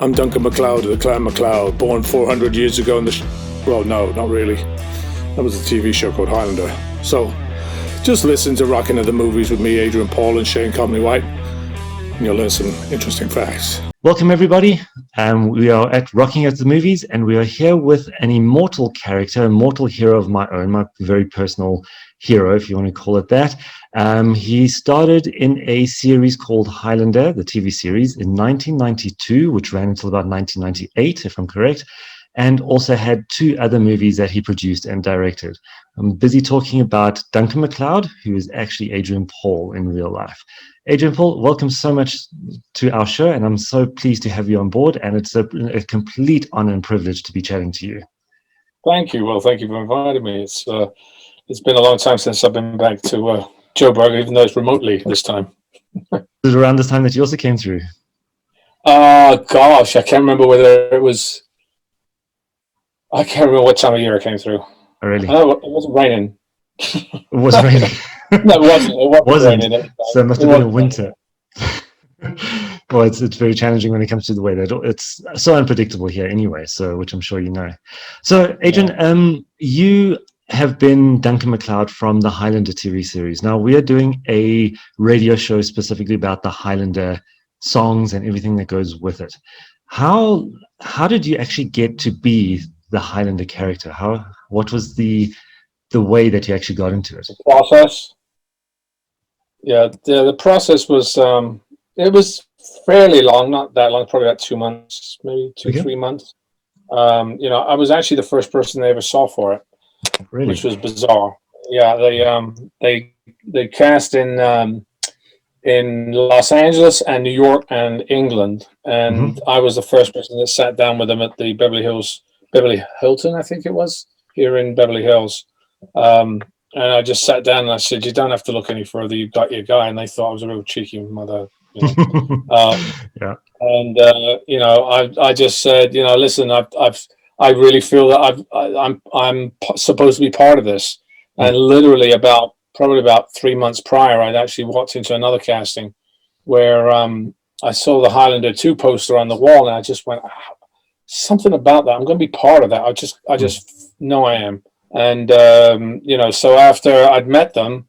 I'm Duncan Macleod of the Clan Macleod, born 400 years ago in the... well, no, not really. That was a TV show called Highlander. So, just listen to Rockin' at the Movies with me, Adrian Paul and Shane Comley-White, and you'll learn some interesting facts. Welcome, everybody. We are at Rocking at the Movies, and we are here with an immortal character, immortal hero of my own, my very personal hero, if you want to call it that. He started in a series called Highlander, the TV series, in 1992, which ran until about 1998, if I'm correct, and also had two other movies that he produced and directed. I'm busy talking about Duncan Macleod, who is actually Adrian Paul in real life. Adrian Paul, welcome so much to our show, and I'm so pleased to have you on board, and it's a complete honor and privilege to be chatting to you. Thank you. Well, thank you for inviting me. It's been a long time since I've been back to Joburg, even though it's remotely this time. Was it around this time that you also came through? Gosh, I can't remember whether it was... I can't remember what time of year it came through. Oh, really? I know it wasn't raining. It wasn't raining? No, it wasn't raining. So it must have been a winter. Well, it's very challenging when it comes to the weather. It's so unpredictable here anyway, so which I'm sure you know. So, Adrian, you have been Duncan Macleod from the Highlander TV series. Now, we are doing a radio show specifically about the Highlander songs and everything that goes with it. How did you actually get to be the Highlander character? What was the way that you actually got into it? The process. Yeah, the process was it was fairly long, not that long, probably about 2 months, maybe 3 months. I was actually the first person they ever saw for it, really? Which was bizarre. Yeah, they cast in Los Angeles and New York and England, and I was the first person that sat down with them at the Beverly Hilton, I think it was, here in Beverly Hills. And I just sat down and I said, "You don't have to look any further. You've got your guy." And they thought I was a real cheeky mother. Yeah. And I just said, listen, I really feel that I'm supposed to be part of this. And literally probably about 3 months prior, I'd actually walked into another casting where I saw the Highlander 2 poster on the wall, and I just went, something about that. I'm going to be part of that. I just know I am. And, so after I'd met them,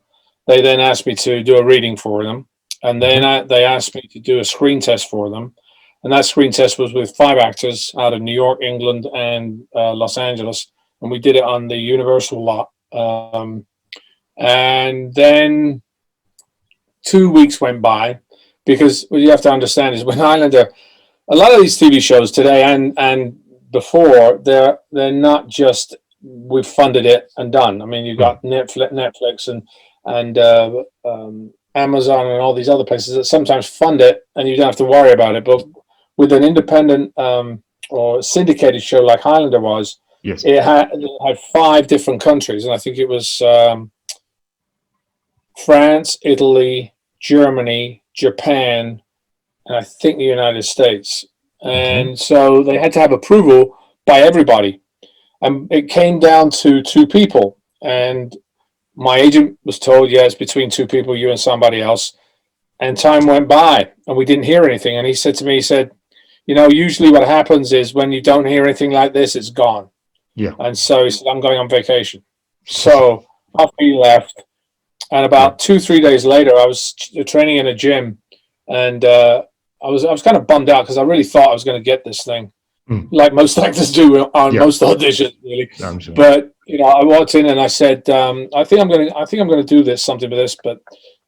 they then asked me to do a reading for them. And then they asked me to do a screen test for them. And that screen test was with 5 actors out of New York, England, and Los Angeles. And we did it on the Universal lot. And then 2 weeks went by, because what you have to understand is when Highlander, a lot of these TV shows today and before, they're not just we've funded it and done. I mean, you've got Netflix and Amazon and all these other places that sometimes fund it, and you don't have to worry about it. But with an independent or syndicated show like Highlander was, yes, it had 5 different countries, and I think it was France, Italy, Germany, Japan, and I think the United States. And so they had to have approval by everybody. And it came down to 2 people. And my agent was told, it's between 2 people, you and somebody else. And time went by and we didn't hear anything. And he said to me, usually what happens is when you don't hear anything like this, it's gone. Yeah. And so he said, I'm going on vacation. So after he left, and about 2-3 days later, I was training in a gym, and I was kind of bummed out because I really thought I was going to get this thing, like most actors do on most auditions, really. I'm sure. But I walked in and I said, I think I'm going to do something with this, but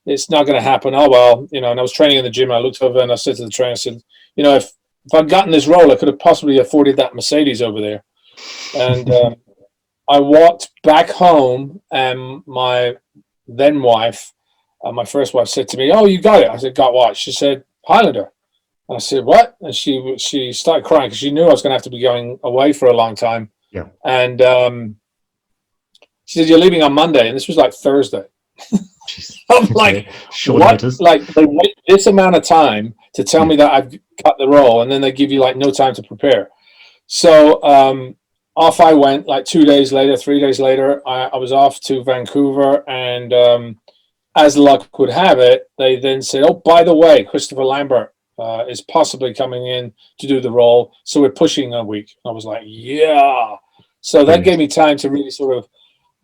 it's not going to happen. Oh well, and I was training in the gym. I looked over and I said to the trainer, I said, if I'd gotten this role, I could have possibly afforded that Mercedes over there. And I walked back home, and my then wife, my first wife, said to me, "Oh, you got it." I said, "Got what?" She said, "Highlander." And I said, "What?" And she started crying because she knew I was going to have to be going away for a long time. Yeah. And she said, "You're leaving on Monday," and this was like Thursday. I'm like, short what? Notice. Like they wait this amount of time to tell me that I've got the role, and then they give you like no time to prepare. So off I went. Like 2 days later, 3 days later, I was off to Vancouver, and as luck would have it, they then said, "Oh, by the way, Christopher Lambert is possibly coming in to do the role, so we're pushing a week. I was like, yeah. So that Brilliant. gave me time to really sort of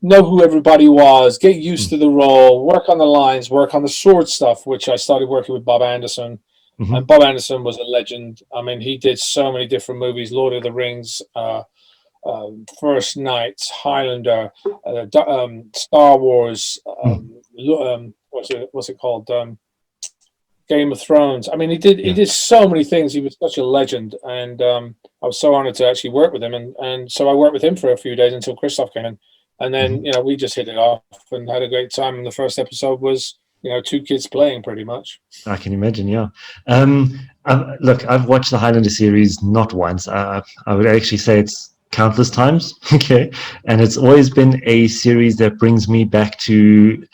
know who everybody was, get used to the role, work on the lines, work on the sword stuff, which I started working with Bob Anderson. Mm-hmm. And Bob Anderson was a legend. I mean, he did so many different movies: Lord of the Rings, First Knights, Highlander, Star Wars. What's it called? Game of Thrones. I mean, he did so many things. He was such a legend, and I was so honored to actually work with him. And so I worked with him for a few days until Christoph came in, and then we just hit it off and had a great time. And the first episode was two kids playing pretty much. I can imagine, yeah. Look, I've watched the Highlander series not once. I would actually say it's countless times. Okay, and it's always been a series that brings me back to,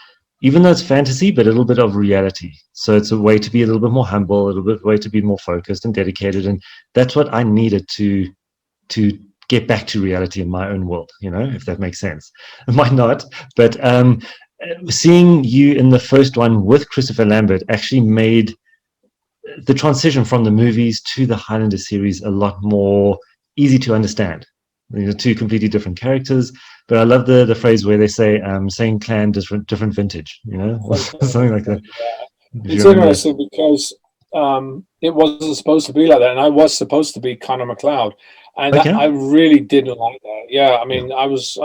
even though it's fantasy, but a little bit of reality. So it's a way to be a little bit more humble, a little bit way to be more focused and dedicated, and that's what I needed to get back to reality in my own world. If that makes sense. It might not, but seeing you in the first one with Christopher Lambert actually made the transition from the movies to the Highlander series a lot more easy to understand. Two completely different characters, but I love the phrase where they say same clan, different vintage, something like that. It's interesting because it wasn't supposed to be like that, and I was supposed to be Connor MacLeod, and I really didn't like that. Yeah, I mean, I was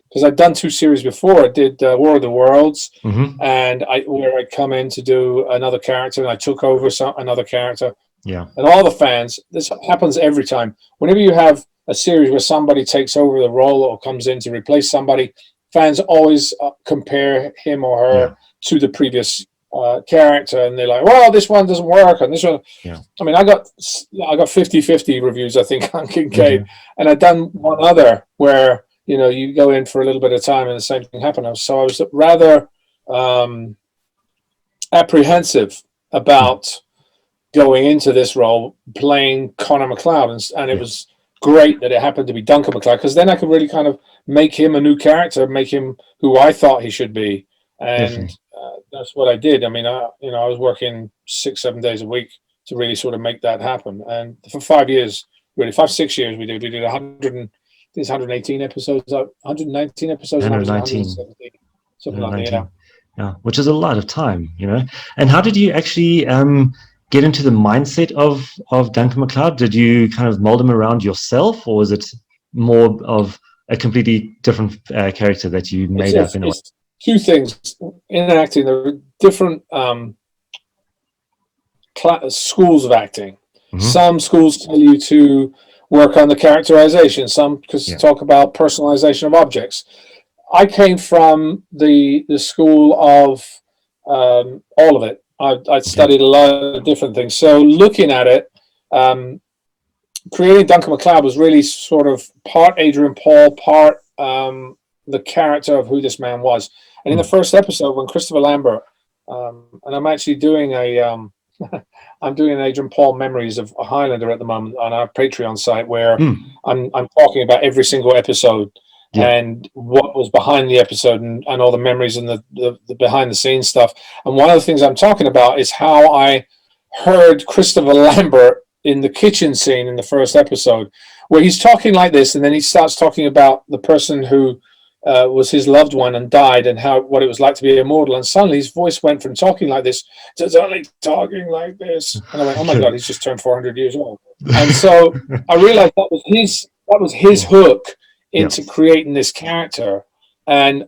because I'd done 2 series before. I did War of the Worlds, and where I'd come in to do another character, and I took over another character. Yeah, and all the fans. This happens every time. Whenever you have a series where somebody takes over the role or comes in to replace somebody, fans always compare him or her to the previous character, and they're like, well, this one doesn't work, and this one. I mean, I got 50-50 reviews, I think, on Kincaid, and I'd done one other where you go in for a little bit of time and the same thing happened. So I was rather apprehensive about going into this role playing Connor MacLeod, and it was great that it happened to be Duncan Macleod, because then I could really kind of make him a new character, make him who I thought he should be, and that's what I did. I mean, I was working 6-7 days a week to really sort of make that happen, and for 5 years, really 5-6 years, we did 118 episodes, 119 episodes, 119, something like that. Yeah, which is a lot of time, And how did you actually get into the mindset of Duncan MacLeod? Did you kind of mold him around yourself, or was it more of a completely different character that you made up in a way? Two things in acting. There are different schools of acting. Some schools tell you to work on the characterization. Some talk about personalization of objects. I came from the school of all of it. I'd studied a lot of different things. So looking at it, creating Duncan MacLeod was really sort of part Adrian Paul, part the character of who this man was. And in the first episode, when Christopher Lambert, and I'm actually doing I'm doing an Adrian Paul Memories of a Highlander at the moment on our Patreon site, where I'm talking about every single episode and what was behind the episode, and all the memories and the behind the scenes stuff. And one of the things I'm talking about is how I heard Christopher Lambert in the kitchen scene in the first episode, where he's talking like this, and then he starts talking about the person who was his loved one and died, and what it was like to be immortal. And suddenly his voice went from talking like this to suddenly talking like this. And I went, oh my God, he's just turned 400 years old. And so I realized that was his hook into creating this character. And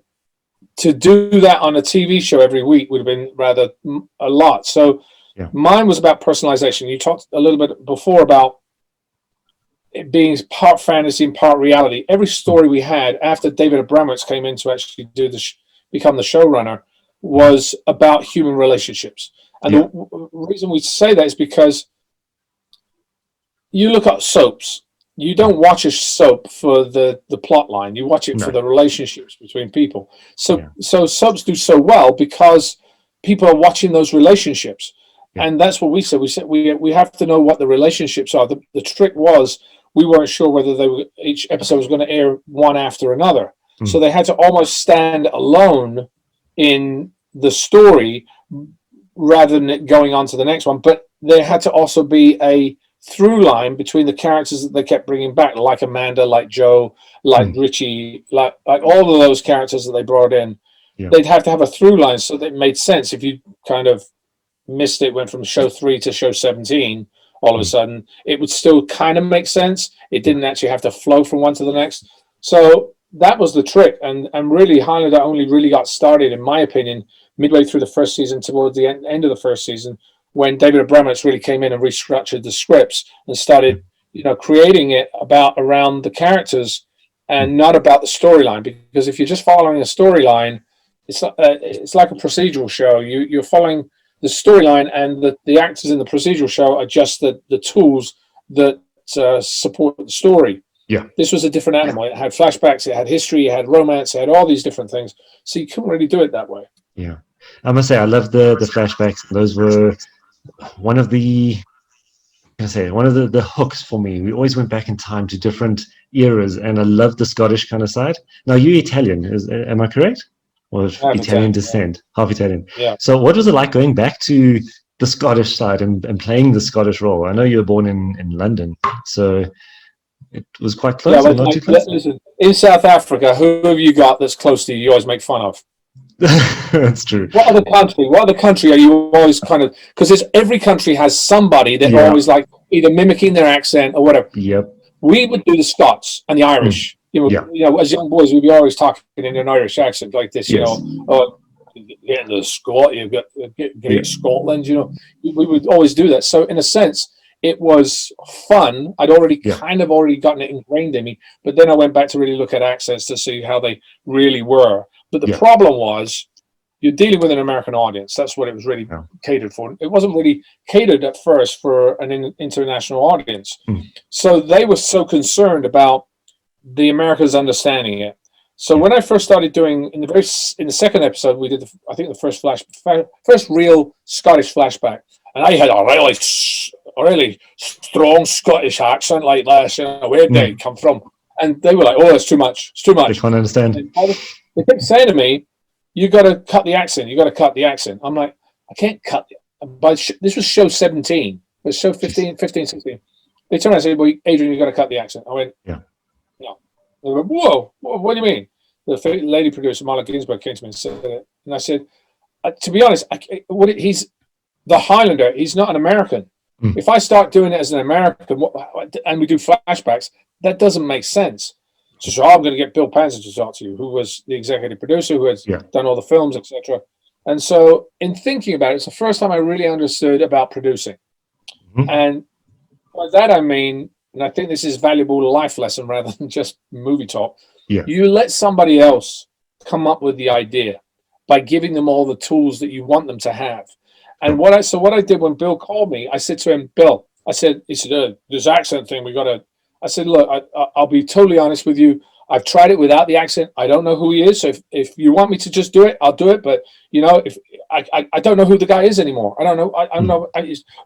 to do that on a TV show every week would have been rather a lot. So mine was about personalization. You talked a little bit before about it being part fantasy and part reality. Every story we had after David Abramowitz came in to actually do become the showrunner was about human relationships. And the reason we say that is because you look at soaps. You don't watch a soap for the plot line. You watch it for the relationships between people. So soaps do so well because people are watching those relationships. And that's what we said. We said we have to know what the relationships are. The trick was we weren't sure whether each episode was going to air one after another. So they had to almost stand alone in the story rather than it going on to the next one. But there had to also be a through line between the characters that they kept bringing back, like Amanda, like Joe, like Richie, like all of those characters that they brought in. Yeah. They'd have to have a through line so that it made sense. If you kind of missed it, went from show 3 to show 17, all of a sudden, it would still kind of make sense. It didn't actually have to flow from one to the next. So that was the trick. And really, Highlander only really got started, in my opinion, midway through the first season, towards the end of the first season, when David Abramowitz really came in and restructured the scripts and started, creating it around the characters and not about the storyline. Because if you're just following a storyline, it's like a procedural show. You're following the storyline, and the actors in the procedural show are just the tools that support the story. Yeah. This was a different animal. It had flashbacks, it had history, it had romance, it had all these different things. So you couldn't really do it that way. Yeah. I must say, I love the flashbacks. Those were one of the hooks for me. We always went back in time to different eras, and I loved the Scottish kind of side. Now, you're Italian, am I correct? Or Italian descent, half Italian. Yeah. So what was it like going back to the Scottish side and playing the Scottish role? I know you were born in London, so it was quite close. Yeah, not too close. Listen, in South Africa, who have you got that's close to you? You always make fun of. That's true. What other country are you always kind of, because every country has somebody that always like either mimicking their accent or whatever. Yep. We would do the Scots and the Irish. You know, as young boys, we'd be always talking in an Irish accent like this. You know, getting to Scotland, get Scotland. You know, we would always do that. So in a sense, it was fun. I'd already kind of gotten it ingrained in me. But then I went back to really look at accents to see how they really were. But the problem was, you're dealing with an American audience. That's what it was really catered for. It wasn't really catered at first for an international audience. So they were so concerned about the Americans understanding it. So when I first started doing in the second episode, we did the first real Scottish flashback, and I had a really strong Scottish accent like this. You know, where did they come from? And they were like, "Oh, it's too much. It's too much." They can't understand. They kept saying to me, "You got to cut the accent. You got to cut the accent." I'm like, "I can't cut it." But this was show 17. It was show 15, 16. They turned around and said, "Well, Adrian, you got to cut the accent." I went, "No." They went, "Whoa, what do you mean?" The lady producer, Marla Ginsburg, came to me and said it. And I said, "To be honest, he's the Highlander. He's not an American. If I start doing it as an American and we do flashbacks, that doesn't make sense." So I'm going to get Bill Panzer to talk to you, who was the executive producer, who has done all the films, etc. And so in thinking about it, it's the first time I really understood about producing. And by that I mean, and I think this is valuable life lesson rather than just movie talk, you let somebody else come up with the idea by giving them all the tools that you want them to have. And what I did when Bill called me, I said to him, "Bill," he said, "this accent thing, we got to," I said, "Look, I'll be totally honest with you. I've tried it without the accent. I don't know who he is. So if you want me to just do it, I'll do it. But you know, if I don't know who the guy is anymore. I don't know. I don't know."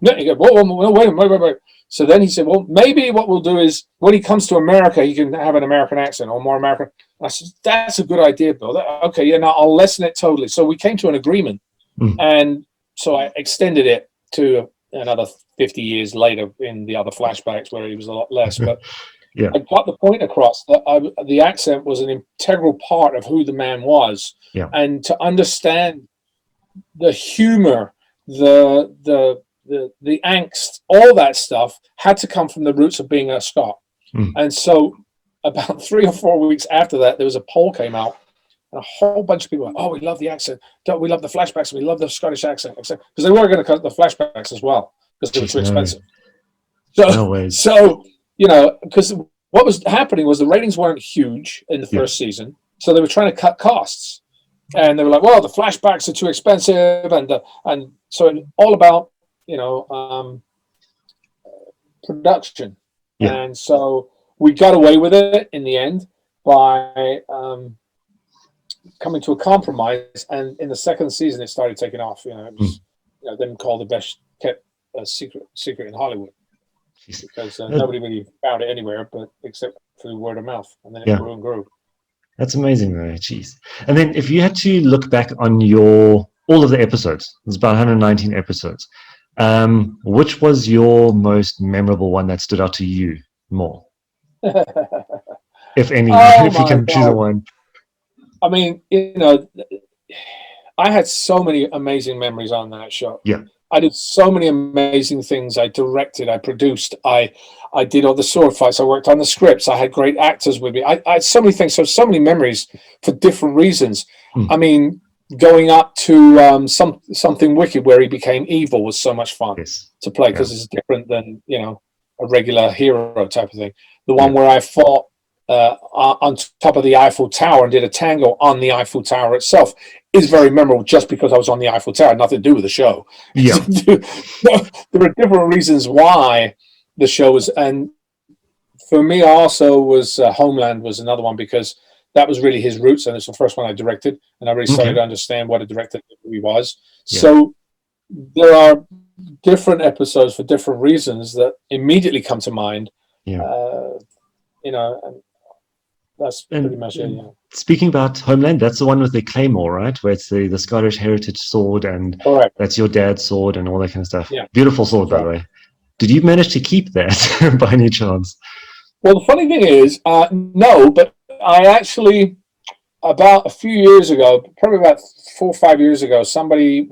No, he goes, wait. So then he said, "Well, maybe what we'll do is when he comes to America, he can have an American accent or more American." I said, "That's a good idea, Bill. Okay, yeah, no, I'll lessen it totally." So we came to an agreement, and so I extended it to another 50 years later in the other flashbacks where he was a lot less. But I got the point across that the accent was an integral part of who the man was, and to understand the humor, the angst, all that stuff had to come from the roots of being a Scot. And so about 3 or 4 weeks after that, there was a poll came out, and a whole bunch of people went, "Oh, we love the accent. We love the flashbacks. We love the Scottish accent," because they were going to cut the flashbacks as well because they were too expensive. So you know, because what was happening was the ratings weren't huge in the first season, so they were trying to cut costs, and they were like, "Well, the flashbacks are too expensive," and so it's all about production, and so we got away with it in the end by coming to a compromise, and in the second season it started taking off. You know, it was them called the best kept secret in Hollywood, because nobody really found it anywhere but except through word of mouth, and then it grew and grew. That's amazing, though. Jeez. And then if you had to look back on all of the episodes, there's about 119 episodes. Which was your most memorable one that stood out to you more, if any, Oh if you my can choose a God. one? I mean, I had so many amazing memories on that show. Yeah. I did so many amazing things. I directed, I produced, I did all the sword fights. I worked on the scripts. I had great actors with me. I had so many things. So many memories for different reasons. Mm. I mean, going up to something wicked where he became evil was so much fun Yes. to play Yeah. because it's different than a regular hero type of thing. The one Yeah. where I fought on top of the Eiffel Tower and did a tango on the Eiffel Tower itself is very memorable just because I was on the Eiffel Tower, nothing to do with the show. Yeah. There are different reasons why the show was, and for me also was Homeland was another one because that was really his roots and it's the first one I directed and I really started Okay. to understand what a director he was. Yeah. So there are different episodes for different reasons that immediately come to mind. Yeah. And that's pretty much it. Yeah. Speaking about Homeland, that's the one with the claymore, right? Where it's the Scottish heritage sword, and Correct. that's your dad's sword and all that kind of stuff. Yeah. Beautiful sword, by the way. Did you manage to keep that by any chance? Well, the funny thing is, no, but I actually, about a few years ago, probably about 4 or 5 years ago, somebody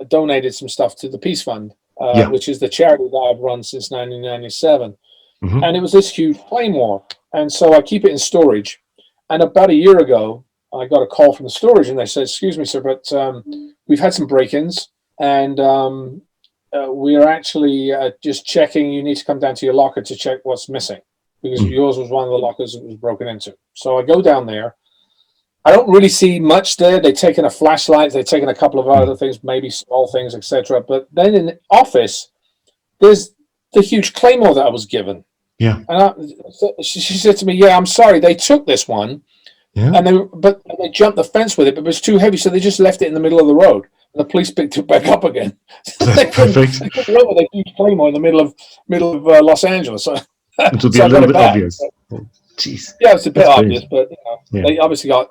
donated some stuff to the Peace Fund, Yeah. which is the charity that I've run since 1997. Mhm. And it was this huge claymore. And so I keep it in storage. And about a year ago, I got a call from the storage and they said, "Excuse me, sir, but we've had some break-ins and we are actually just checking. You need to come down to your locker to check what's missing because yours was one of the lockers that was broken into." So I go down there. I don't really see much there. They've taken a flashlight. They've taken a couple of other things, maybe small things, etc. But then in the office, there's the huge claymore that I was given. Yeah. And she said to me, "Yeah, I'm sorry, they took this one, Yeah. and they jumped the fence with it, but it was too heavy, so they just left it in the middle of the road. And the police picked it back up again. That's perfect. They couldn't run with a huge claymore in the middle of Los Angeles. So, It will be so a I got little it bit back. obvious. Jeez. Yeah, it's a bit That's obvious, brilliant. but Yeah. they obviously got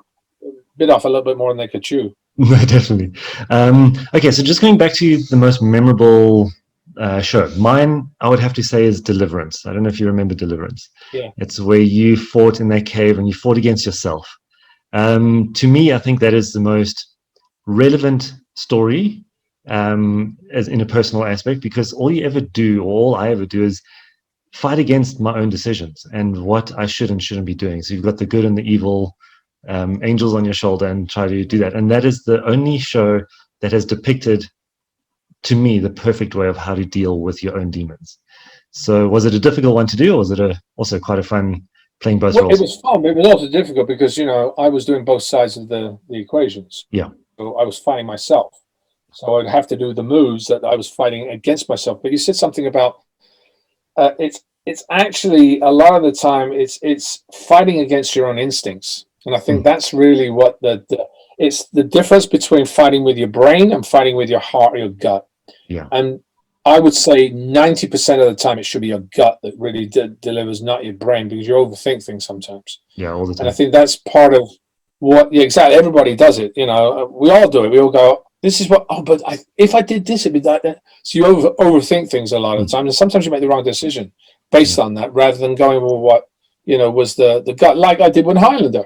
bit off a little bit more than they could chew. No, definitely. Okay, so just going back to the most memorable show, mine, I would have to say, is Deliverance. I don't know if you remember Deliverance. Yeah. It's where you fought in that cave and you fought against yourself. To me, I think that is the most relevant story as in a personal aspect, because all you ever do, or all I ever do, is fight against my own decisions and what I should and shouldn't be doing. So you've got the good and the evil angels on your shoulder and try to do that. And that is the only show that has depicted, to me, the perfect way of how to deal with your own demons. So was it a difficult one to do, or was it also quite a fun playing both roles? It was fun, but it was also difficult because, I was doing both sides of the equations. Yeah. So I was fighting myself. So I'd have to do the moves that I was fighting against myself. But you said something about it's actually a lot of the time it's fighting against your own instincts. And I think that's really what it's the difference between fighting with your brain and fighting with your heart or your gut. Yeah. And I would say 90% of the time it should be your gut that really delivers, not your brain, because you overthink things sometimes. Yeah, all the time. And I think that's part of exactly. Everybody does it. We all do it. We all go, this is what, but if I did this, it'd be that. So you overthink things a lot of the time. And sometimes you make the wrong decision based on that rather than going with what, was the gut, like I did with Highlander.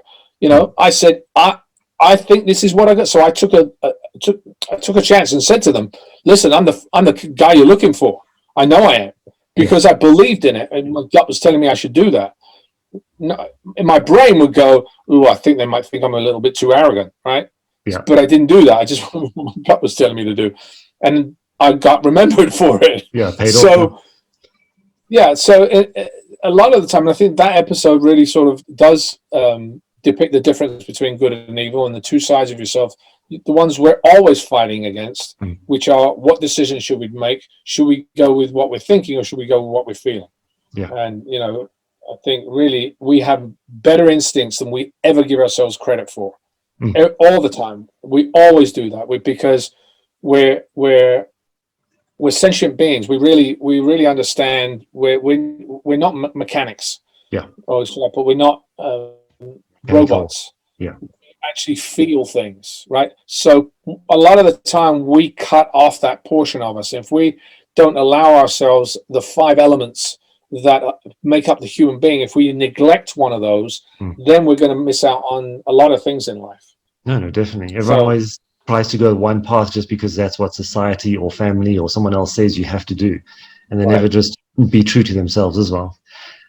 I said, I think this is what I got. So I took a chance and said to them, "Listen, I'm the guy you're looking for. I know I am because I believed in it, and my gut was telling me I should do that." No, and my brain would go, "Ooh, I think they might think I'm a little bit too arrogant, right?" Yeah. But I didn't do that. I just my gut was telling me to do, and I got remembered for it. Yeah, paid off. So yeah, so a lot of the time, I think that episode really sort of does depict the difference between good and evil and the two sides of yourself, the ones we're always fighting against, which are what decisions should we make? Should we go with what we're thinking or should we go with what we're feeling? Yeah. And, I think really we have better instincts than we ever give ourselves credit for. All the time. We always do that because we're sentient beings. We really understand we're not mechanics. Yeah. But we're not robots. Yeah. Actually feel things, right? So a lot of the time we cut off that portion of us. If we don't allow ourselves the 5 elements that make up the human being, if we neglect one of those, then we're going to miss out on a lot of things in life. No, definitely. Everyone So, always tries to go one path just because that's what society or family or someone else says you have to do, and they never right, just be true to themselves as well.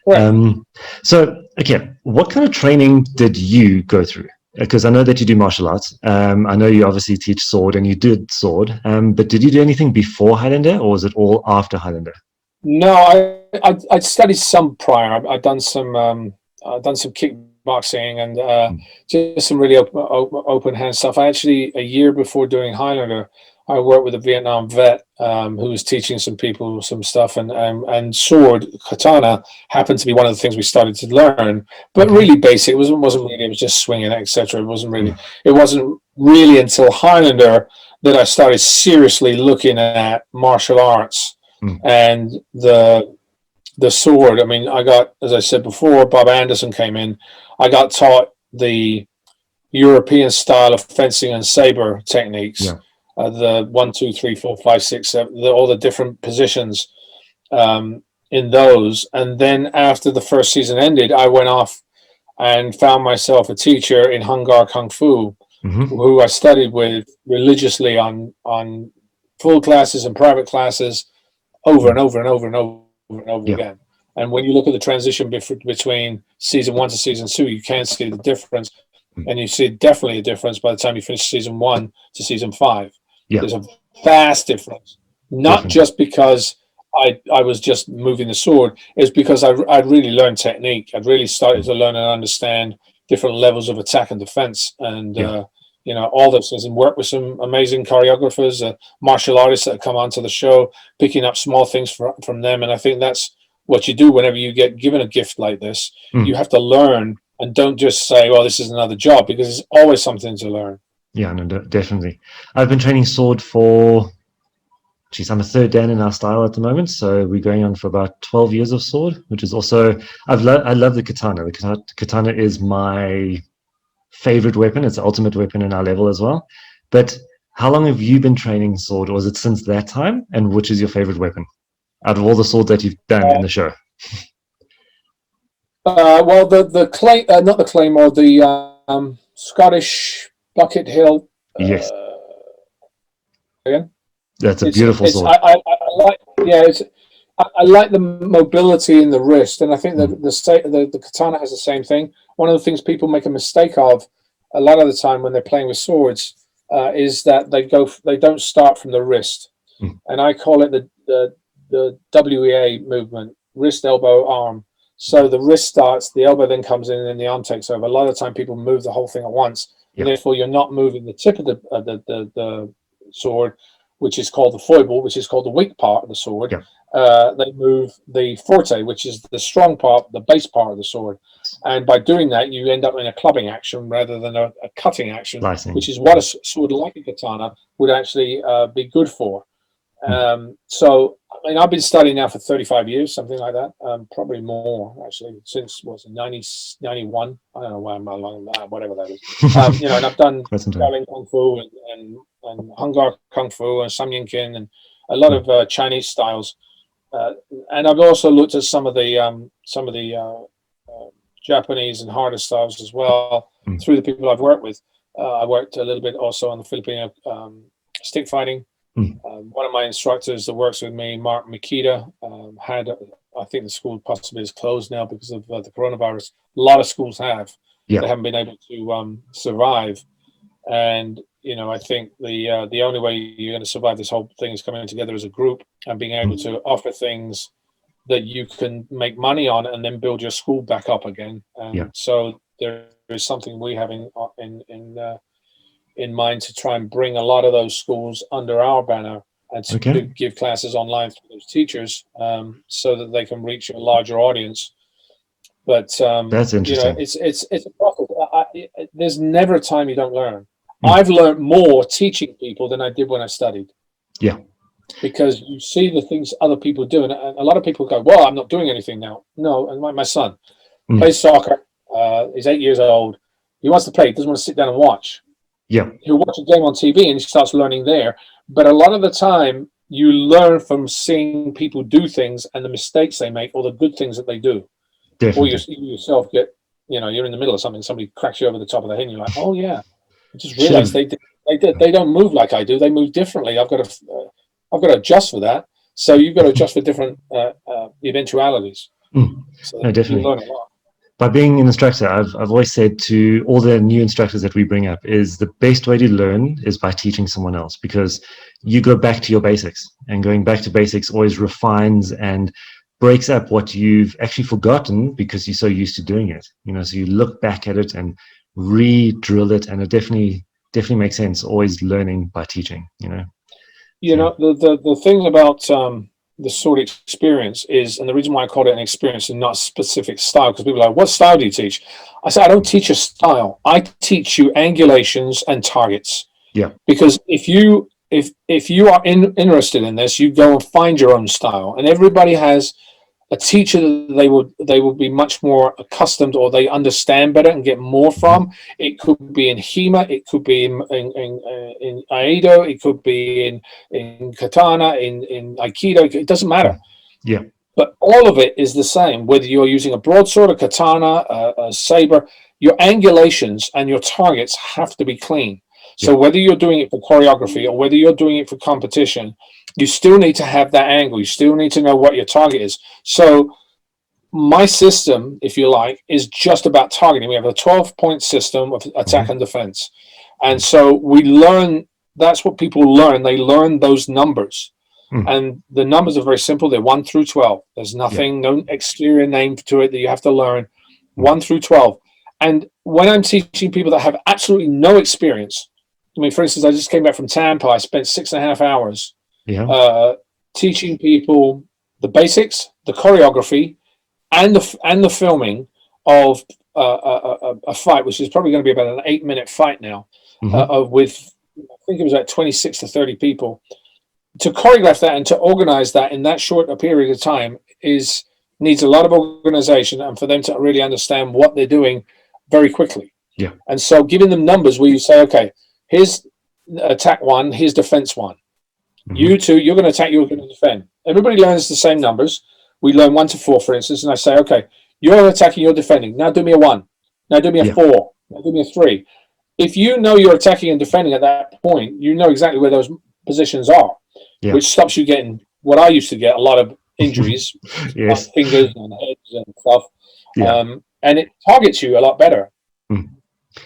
right. So, okay, what kind of training did you go through? Because I know that you do martial arts. I know you obviously teach sword, and you did sword. But did you do anything before Highlander, or was it all after Highlander? No, I studied some prior. I've done some kickboxing and just some really open hand stuff. I actually, a year before doing Highlander, I worked with a Vietnam vet who was teaching some people some stuff, and sword katana happened to be one of the things we started to learn, but Okay. really basic. It wasn't really. It was just swinging, etc. It wasn't really. It wasn't really until Highlander that I started seriously looking at martial arts and the sword. I mean, I got, as I said before, Bob Anderson came in. I got taught the European style of fencing and saber techniques, Yeah. the 1, 2, 3, 4, 5, 6, 7, all the different positions in those. And then after the first season ended, I went off and found myself a teacher in Hung Gar Kung Fu, who I studied with religiously on full classes and private classes over and over and over and over and over Yeah. again. And when you look at the transition between season 1 to season 2, you can see the difference, and you see definitely a difference by the time you finish season 1 to season 5. Yeah. There's a vast difference, not Definitely. just because I was just moving the sword. It's because I'd really learned technique. I'd really started to learn and understand different levels of attack and defense, and Yeah. all those things, and work with some amazing choreographers, martial artists that come onto the show, picking up small things from them. And I think that's what you do whenever you get given a gift like this. You have to learn, and don't just say, well, this is another job, because there's always something to learn. Yeah, no, definitely. I've been training sword for, geez, I'm a third dan in our style at the moment, so we're going on for about 12 years of sword, which is also, I love the katana. The katana is my favorite weapon. It's the ultimate weapon in our level as well. But how long have you been training sword, or was it since that time? And which is your favorite weapon out of all the swords that you've done in the show? Well, the clay, not the claymore, the Scottish bucket hill. Yes, Again, that's a it's beautiful it's sword. I like, yeah, I like the mobility in the wrist, and I think that the katana has the same thing. One of the things people make a mistake of a lot of the time when they're playing with swords is that they don't start from the wrist, and I call it the WEA movement: wrist, elbow, arm. So the wrist starts, the elbow then comes in, and then the arm takes over. A lot of the time, people move the whole thing at once, and Yeah, therefore you're not moving the tip of the sword, which is called the foible, which is called the weak part of the sword. yeah, They move the forte, which is the strong part, the base part of the sword. And by doing that, you end up in a clubbing action rather than a cutting action, slicing. which is what a sword like a katana would actually be good for. So, I mean, I've been studying now for 35 years, something like that, probably more, actually, since, was it 90, 91? I don't know why I'm along that, whatever that is. And I've done Quite some time. Shaolin Kung Fu and Hung Gar Kung Fu and Sam Yin Kin and a lot of Chinese styles. And I've also looked at some of the Japanese and harder styles as well through the people I've worked with. I worked a little bit also on the Filipino stick fighting. One of my instructors that works with me, Mark Makita, I think the school possibly is closed now because of the coronavirus. A lot of schools have. Yeah, They haven't been able to survive. And, I think the only way you're going to survive this whole thing is coming together as a group and being able to offer things that you can make money on and then build your school back up again. yeah. So there is something we have in mind to try and bring a lot of those schools under our banner and to Okay, give classes online for those teachers so that they can reach a larger audience. But that's interesting. it's a process. There's never a time you don't learn. I've learned more teaching people than I did when I studied, Yeah, because you see the things other people do, and a lot of people go, "Well, I'm not doing anything now." No, and my son plays soccer. He's 8 years old. He wants to play. He doesn't want to sit down and watch. yeah, He'll watch a game on TV and he starts learning there. But a lot of the time, you learn from seeing people do things and the mistakes they make or the good things that they do. Or Definitely. you yourself get, you're in the middle of something, somebody cracks you over the top of the head, and you're like, oh yeah, I just Should have. realized they don't move like I do. They move differently. I've got to adjust for that. So you've got to adjust for different eventualities. So No, you definitely. learn a lot. By being an instructor, I've always said to all the new instructors that we bring up is the best way to learn is by teaching someone else, because you go back to your basics, and going back to basics always refines and breaks up what you've actually forgotten because you're so used to doing it. So you look back at it and re-drill it, and it definitely makes sense. Always learning by teaching. So, The thing about the sword experience is, and the reason why I call it an experience and not a specific style, because people are like, what style do you teach? I say, I don't teach a style. I teach you angulations and targets. yeah, Because if you are interested in this, you go and find your own style. And everybody has a teacher that they will be much more accustomed, or they understand better and get more from. It could be in HEMA, it could be in Aido, it could be in Katana, in Aikido. It doesn't matter. yeah, But all of it is the same, whether you're using a broadsword, a katana, a saber. Your angulations and your targets have to be clean. So yeah, whether you're doing it for choreography or whether you're doing it for competition, you still need to have that angle. You still need to know what your target is. So my system, if you like, is just about targeting. We have a 12-point system of attack and defense. And so we learn, that's what people learn. They learn those numbers. And the numbers are very simple. They're 1 through 12. There's nothing, no exterior name to it that you have to learn. 1 through 12. And when I'm teaching people that have absolutely no experience, I mean, for instance, I just came back from Tampa. I spent 6.5 hours teaching people the basics, the choreography, and the filming of a fight, which is probably going to be about an 8-minute fight now, with, I think it was like 26 to 30 people. To choreograph that and to organize that in that short a period of time needs a lot of organization, and for them to really understand what they're doing very quickly. Yeah. And so giving them numbers where you say, okay, here's attack 1, here's defense 1. You two, you're going to attack, you're going to defend. Everybody learns the same numbers. We learn 1 to 4, for instance, and I say, okay, you're attacking, you're defending. Now do me a 1. Now do me a 4. Now do me a 3. If you know you're attacking and defending at that point, you know exactly where those positions are, which stops you getting what I used to get, a lot of injuries, yes, fingers and heads and stuff. And it targets you a lot better.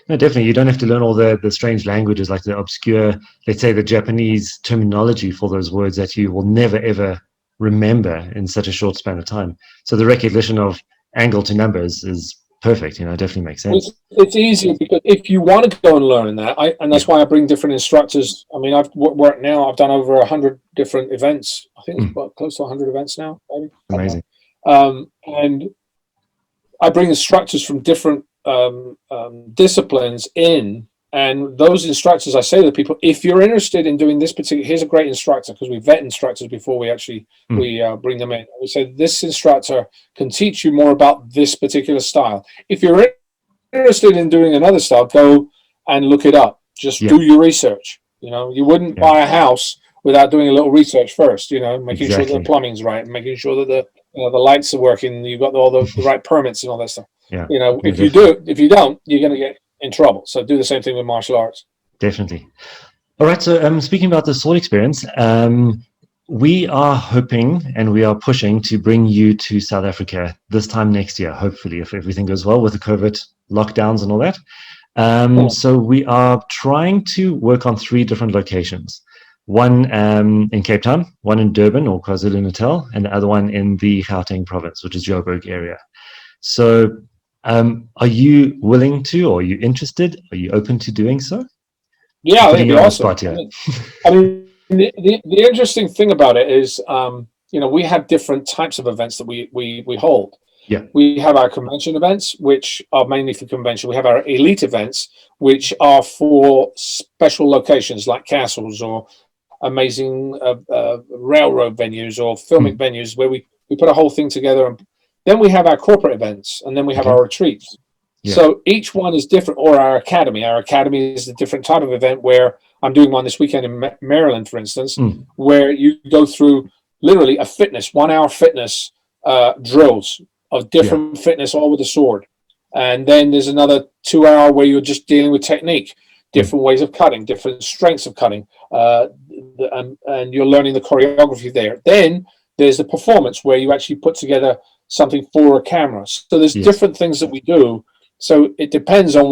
No, definitely. You don't have to learn all the strange languages, like the obscure, let's say, the Japanese terminology for those words that you will never, ever remember in such a short span of time. So the recognition of angle to numbers is perfect. It definitely makes sense. It's easier because if you want to go and learn that, and that's why I bring different instructors. I mean, I've worked now. I've done over 100 different events. I think it's about close to 100 events now. Maybe. Amazing. And I bring instructors from different disciplines in, and those instructors, I say to people, if you're interested in doing this particular, here's a great instructor, because we vet instructors before we actually bring them in. We say this instructor can teach you more about this particular style. If you're interested in doing another style, go and look it up. Just do your research. You wouldn't buy a house without doing a little research first. Making sure that the plumbing's right, making sure that the lights are working, you've got all the right permits and all that stuff. If you don't, you're going to get in trouble. So do the same thing with martial arts. Definitely. All right. So speaking about the sword experience, we are hoping and we are pushing to bring you to South Africa this time next year, hopefully, if everything goes well with the COVID lockdowns and all that. So we are trying to work on 3 different locations. One in Cape Town, one in Durban or KwaZulu-Natal, and the other one in the Gauteng province, which is Joburg area. So are you willing to, or are you interested? Are you open to doing so? Yeah, that'd be awesome. I mean, the interesting thing about it is, we have different types of events that we hold. Yeah. We have our convention events, which are mainly for convention. We have our elite events, which are for special locations like castles or amazing railroad venues or filmic venues where we put a whole thing together. And then we have our corporate events, and then we have our retreats. Yeah. So each one is different, or our academy. Our academy is a different type of event where I'm doing one this weekend in Maryland, for instance, Mm. where you go through literally a 1 hour fitness drills of different fitness, all with the sword. And then there's another 2 hour where you're just dealing with technique, different ways of cutting, different strengths of cutting, and you're learning the choreography there. Then there's the performance where you actually put together something for a camera. So there's different things that we do. So it depends on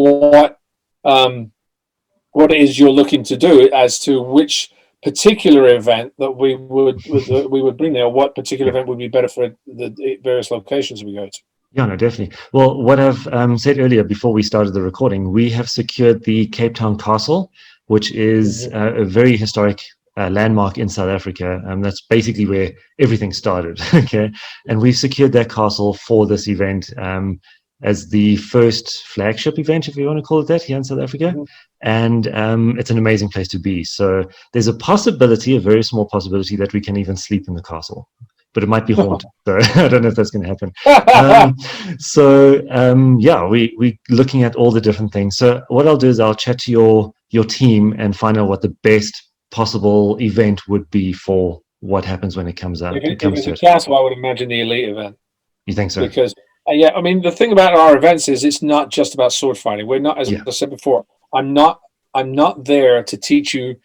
what it is you're looking to do as to which particular event that we would bring there. What particular event would be better for the various locations we go to? Yeah, no, definitely. Well, what I've said earlier before we started the recording, we have secured the Cape Town Castle, which is a very historic landmark in South Africa. That's basically where everything started. Okay, and we've secured that castle for this event as the first flagship event, if you want to call it that, here in South Africa. And it's an amazing place to be. So there's a possibility, a very small possibility, that we can even sleep in the castle, but it might be haunted. So I don't know if that's going to happen. Yeah, we're looking at all the different things. So what I'll do is I'll chat to your team and find out what the best possible event would be for what happens when it comes out. If it's a castle, I would imagine the elite event. You think so? Because yeah, I mean, the thing about our events is it's not just about sword fighting. We're not, as I said before, I'm not there to teach you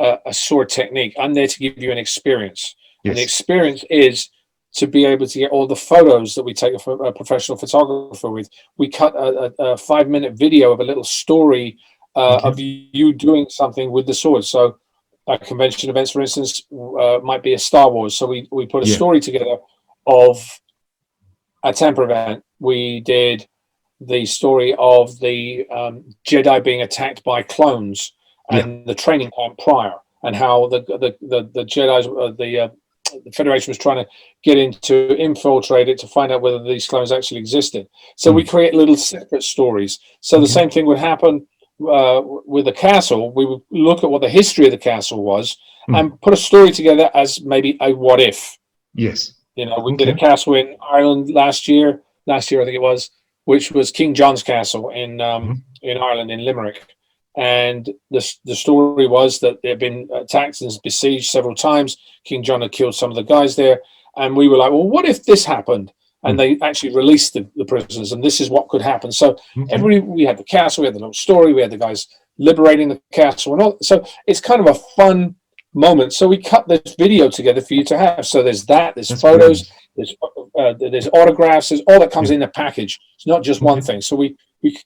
a sword technique. I'm there to give you an experience. Yes. And the experience is to be able to get all the photos that we take a professional photographer with. We cut a 5-minute video of a little story of you doing something with the sword. So convention events, for instance, might be a Star Wars. So we put a story together of a Tampa event. We did the story of the Jedi being attacked by clones and the training camp prior, and how the Jedi's the Federation was trying to get in to infiltrate it to find out whether these clones actually existed. So we create little separate stories. So the same thing would happen with the castle. We would look at what the history of the castle was and put a story together as maybe a what if. Yes. You know, we did a castle in Ireland last year I think it was, which was King John's castle in Ireland, in Limerick. And the story was that they had been attacked and besieged several times. King John had killed some of the guys there. And we were like, well, what if this happened? And they actually released the prisoners, and this is what could happen. So we had the castle, we had the little story, we had the guys liberating the castle and all. So it's kind of a fun moment. So we cut this video together for you to have. So there's there's photos, there's autographs, there's all that comes in the package. It's not just one thing. So we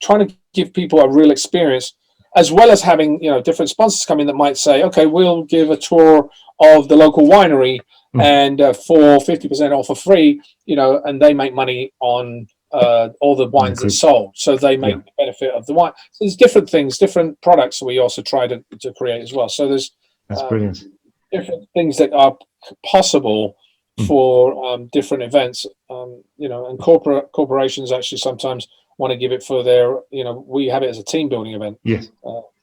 try to give people a real experience, as well as having different sponsors come in that might say, okay, we'll give a tour of the local winery and for 50% off for free, and they make money on all the wines that's sold, so they make the benefit of the wine. So there's different things, different products that we also try to create as well. So there's brilliant. Different things that are possible for different events, and corporations actually sometimes want to give it for their, we have it as a team building event. Yes.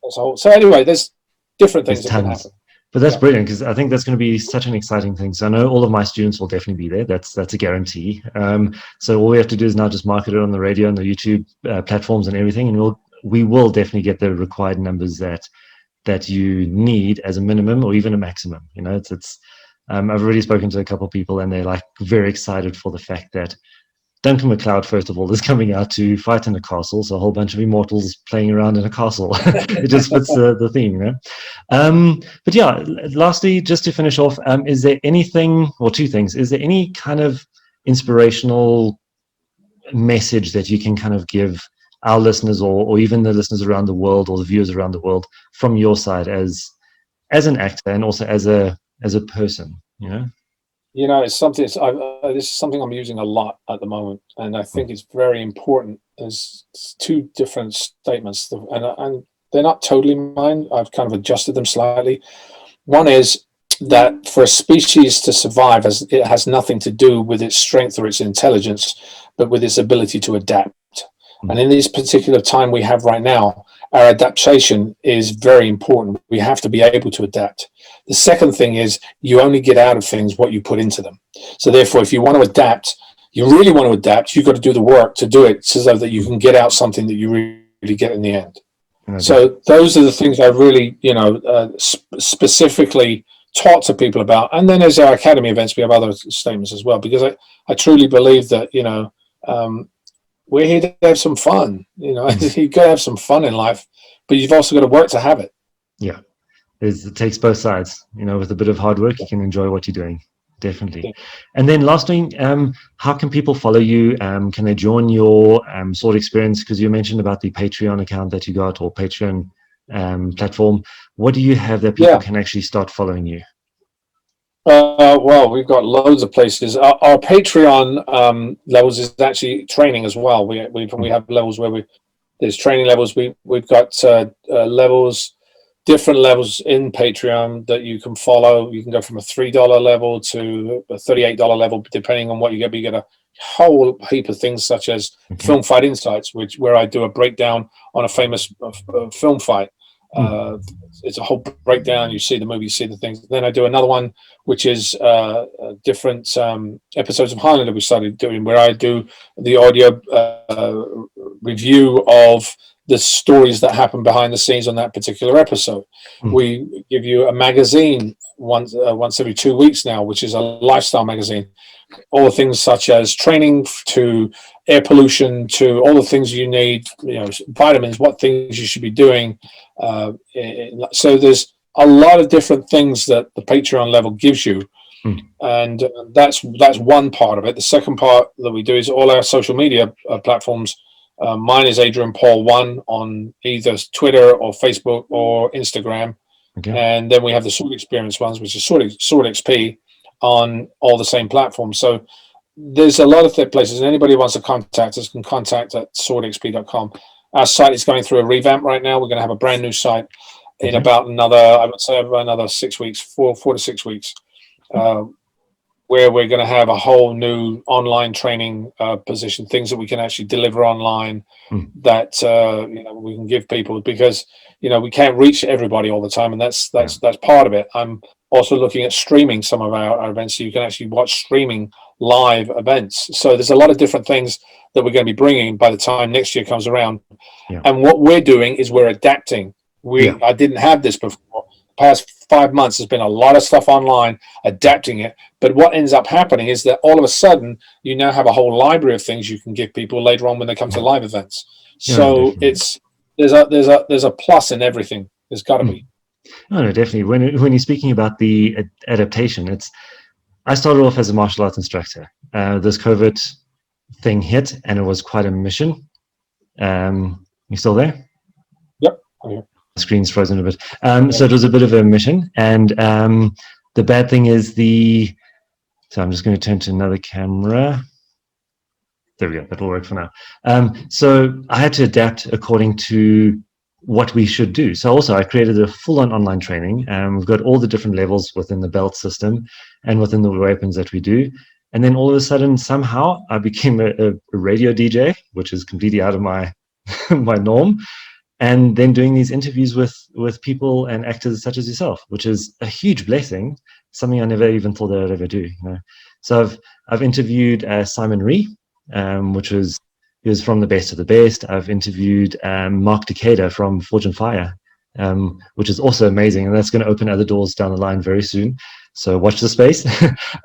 As a whole. So anyway, there's different things that can happen. But that's brilliant, because I think that's going to be such an exciting thing. So I know all of my students will definitely be there. That's a guarantee. So all we have to do is now just market it on the radio and the YouTube platforms and everything, and we will definitely get the required numbers that you need as a minimum or even a maximum. I've already spoken to a couple of people, and they're like very excited for the fact that Duncan Macleod, first of all, is coming out to fight in a castle. So a whole bunch of immortals playing around in a castle. It just fits the theme, But yeah, lastly, just to finish off, is there anything, or two things, is there any kind of inspirational message that you can kind of give our listeners, or even the listeners around the world, or the viewers around the world, from your side as an actor and also as a person, it's something. This is something I'm using a lot at the moment, and I think it's very important. There's two different statements, and they're not totally mine. I've kind of adjusted them slightly. One is that for a species to survive, it has nothing to do with its strength or its intelligence, but with its ability to adapt. And in this particular time we have right now, our adaptation is very important. We have to be able to adapt. The second thing is you only get out of things what you put into them. So therefore, if you want to adapt, you really want to adapt, you've got to do the work to do it so that you can get out something that you really get in the end. So those are the things I really, specifically talk to people about. And then as our academy events, we have other statements as well, because I truly believe that, we're here to have some fun. You've got to have some fun in life, but you've also got to work to have it. Yeah, it takes both sides. With a bit of hard work, you can enjoy what you're doing. Definitely. Yeah. And then last thing, how can people follow you? Can they join your sword experience? Because you mentioned about the Patreon account that you got, or Patreon platform. What do you have that people can actually start following you? Well, we've got loads of places. Our Patreon levels is actually training as well. We have levels where there's training levels. We've got levels, different levels in Patreon that you can follow. You can go from a $3 level to a $38 level, depending on what you get. But you get a whole heap of things such as Film Fight Insights, where I do a breakdown on a famous film fight. It's a whole breakdown. You see the movie, you see the things. Then I do another one, which is different episodes of Highlander we started doing, where I do the audio review of the stories that happen behind the scenes on that particular episode. We give you a magazine once every 2 weeks now, which is a lifestyle magazine. All the things such as training to air pollution to all the things you need, vitamins, what things you should be doing. So there's a lot of different things that the Patreon level gives you. And that's one part of it. The second part that we do is all our social media platforms. Mine is Adrian Paul 1 on either Twitter or Facebook or Instagram. And then we have the Sword Experience ones, which is Sword XP, on all the same platforms. So there's a lot of places, and anybody who wants to contact us can contact at swordxp.com. Our site is going through a revamp right now. We're going to have a brand new site in about another 6 weeks, 4 to 6 weeks, where we're going to have a whole new online training position, things that we can actually deliver online that we can give people, because we can't reach everybody all the time, and that's part of it. I'm also looking at streaming some of our events, so you can actually watch streaming live events. So there's a lot of different things that we're going to be bringing by the time next year comes around. And what we're doing is we're adapting. I didn't have this before. The past 5 months has been a lot of stuff online, adapting it. But what ends up happening is that all of a sudden you now have a whole library of things you can give people later on when they come to live events. So there's a plus in everything. There's got to be. No, definitely. When you're speaking about the adaptation, I started off as a martial arts instructor. This COVID thing hit, and it was quite a mission. You still there? Yep, I'm here. The screen's frozen a bit. So it was a bit of a mission, and the bad thing is so I'm just going to turn to another camera. There we go. That'll work for now. So I had to adapt according to what we should do. So also I created a full-on online training. We've got all the different levels within the belt system and within the weapons that we do. And then all of a sudden, somehow I became a radio DJ, which is completely out of my my norm. And then doing these interviews with people and actors such as yourself, which is a huge blessing, something I never even thought that I'd ever do. So I've interviewed Simon Rhee, he was from the best of the best. I've interviewed Mark Decatur from Forge and Fire, which is also amazing, and that's going to open other doors down the line very soon. So watch the space.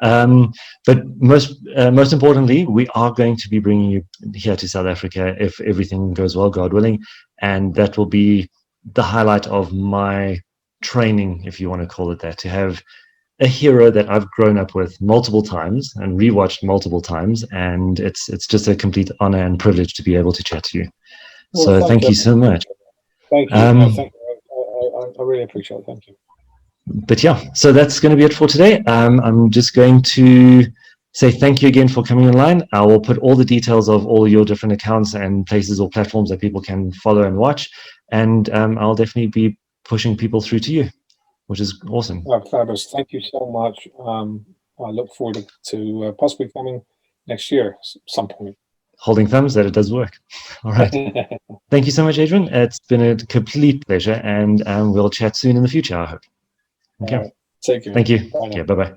But most importantly, we are going to be bringing you here to South Africa if everything goes well, God willing, and that will be the highlight of my training, if you want to call it that, to have a hero that I've grown up with multiple times and rewatched multiple times, and it's just a complete honor and privilege to be able to chat to you. Well, so thank you so much. Thank you. Thank you. I really appreciate it. Thank you. But yeah, so that's going to be it for today. I'm just going to say thank you again for coming online. I will put all the details of all your different accounts and places or platforms that people can follow and watch, and I'll definitely be pushing people through to you, which is awesome. Fabulous. Thank you so much. I look forward to possibly coming next year at some point. Holding thumbs that it does work. All right. Thank you so much, Adrian. It's been a complete pleasure, and we'll chat soon in the future, I hope. Okay. Take care. Thank you. Bye-bye.